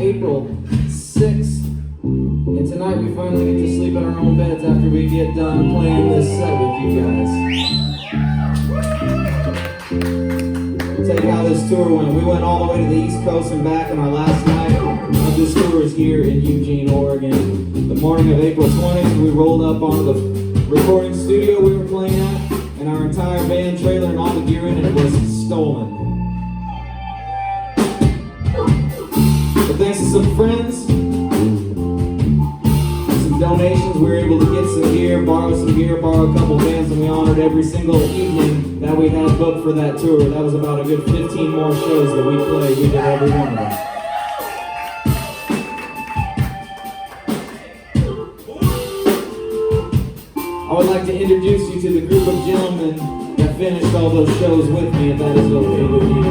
April 6th, and tonight we finally get to sleep in our own beds after we get done playing this set with you guys. I'll tell you how this tour went. We went all the way to the East Coast and back, and our last night of this tour is here in Eugene, Oregon. The morning of April 20th, we rolled up on the recording studio we were playing at, and our entire van trailer and all the gear in it was stolen. But thanks to some friends, some donations, we were able to get some gear, borrow a couple bands, and we honored every single evening that we had booked for that tour. That was about a good 15 more shows that we played. We did every one of them. I would like to introduce you to the group of gentlemen that finished all those shows with me, if that is okay with you.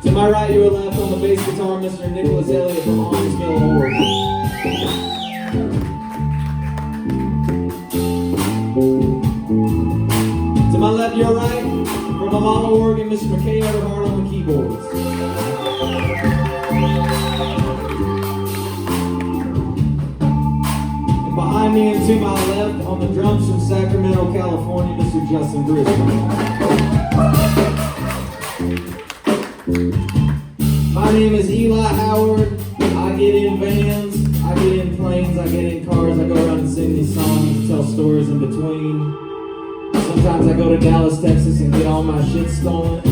To my right, you are left on the bass guitar, Mr. Nicholas Elliott from Huntersville, Oregon. To my left, your right, from Alana, Oregon, Mr. McKay Everhart on the keyboards. And behind me and to my left, on the drums from Sacramento, California, Mr. Justin Brisbane. My name is Eli Howard. I get in vans, I get in planes, I get in cars, I go around and sing these songs, tell stories in between. Sometimes I go to Dallas, Texas and get all my shit stolen.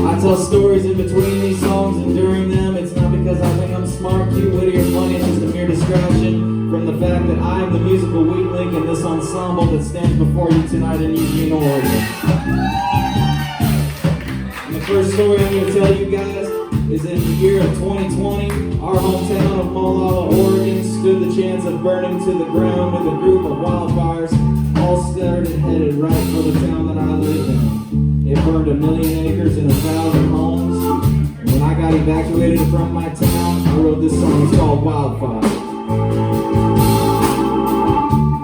I tell stories in between these songs and during them. It's not because I think I'm smart, cute, witty, or funny. It's just a mere distraction from the fact that I am the musical weak link in this ensemble that stands before you tonight in Eugene, Oregon. The first story I'm going to tell you guys is in the year of 2020, our hometown of Molalla, Oregon stood the chance of burning to the ground with a group of wildfires all started headed right for the town that I live in. It burned 1 million acres and 1,000 homes. And when I got evacuated from my town, I wrote this song. It's called Wildfire.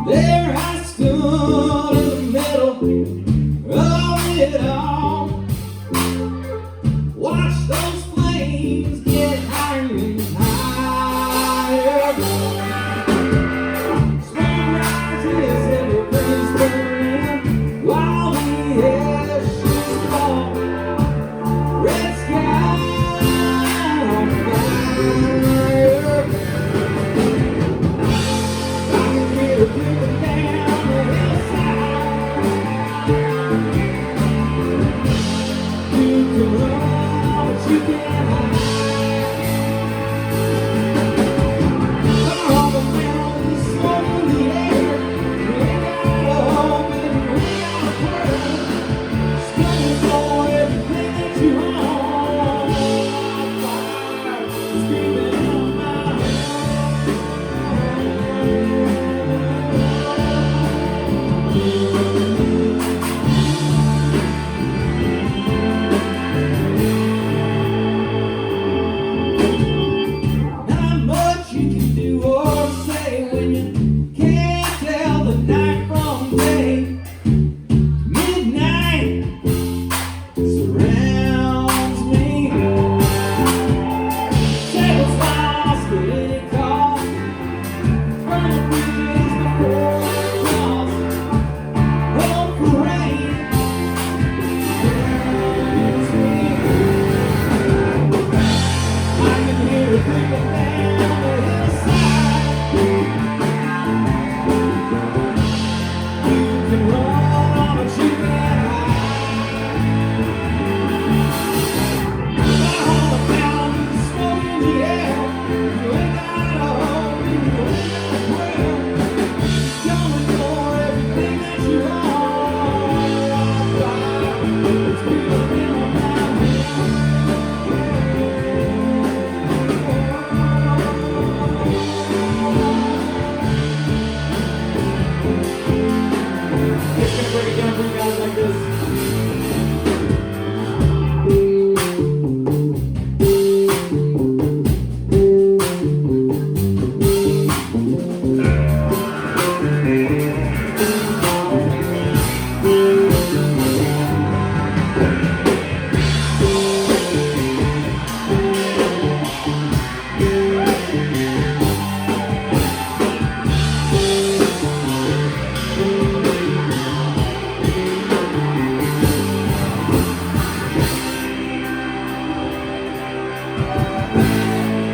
There I stood in the middle of it all. you can't hide. Fire on the mountain, smoke in the air. You ain't got a hope and you ain't got a prayer. Screaming for everything that you own. Fire, screaming on my not much you can do or say when you can't tell the night from day. Midnight surrounds me. Sails lost at any cost. Burning bridges before I cross. Hope for rain surrounds me. I can hear it creeping down the hillside. You can run, but you can't hide. Fire on the mountain, smoke in the air. You ain't got a hope, and you ain't got a prayer. Coming for everything that you own. Fire, it's creeping on my It's gonna break it down for you guys like this.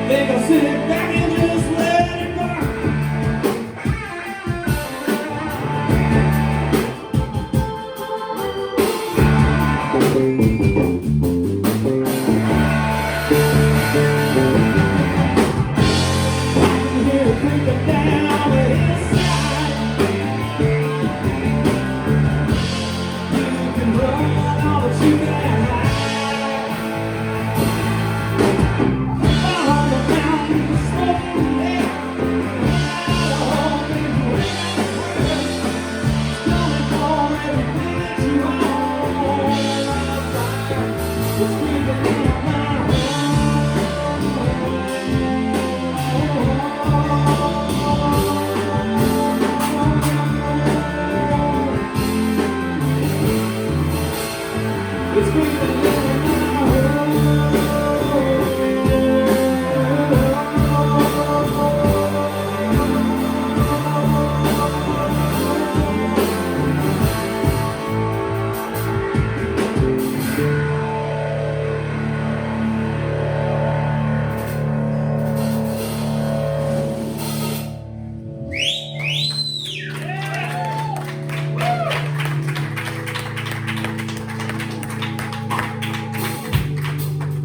Think I'll sit back and just let it burn. I can hear it creeping down the hillside. You can run, all but you can't hide. Fire on the mountain, smoke in the air. Out of hope and you ain't got a prayer. Coming for everything that you own. Fire, it's creeping in my home. It's creeping in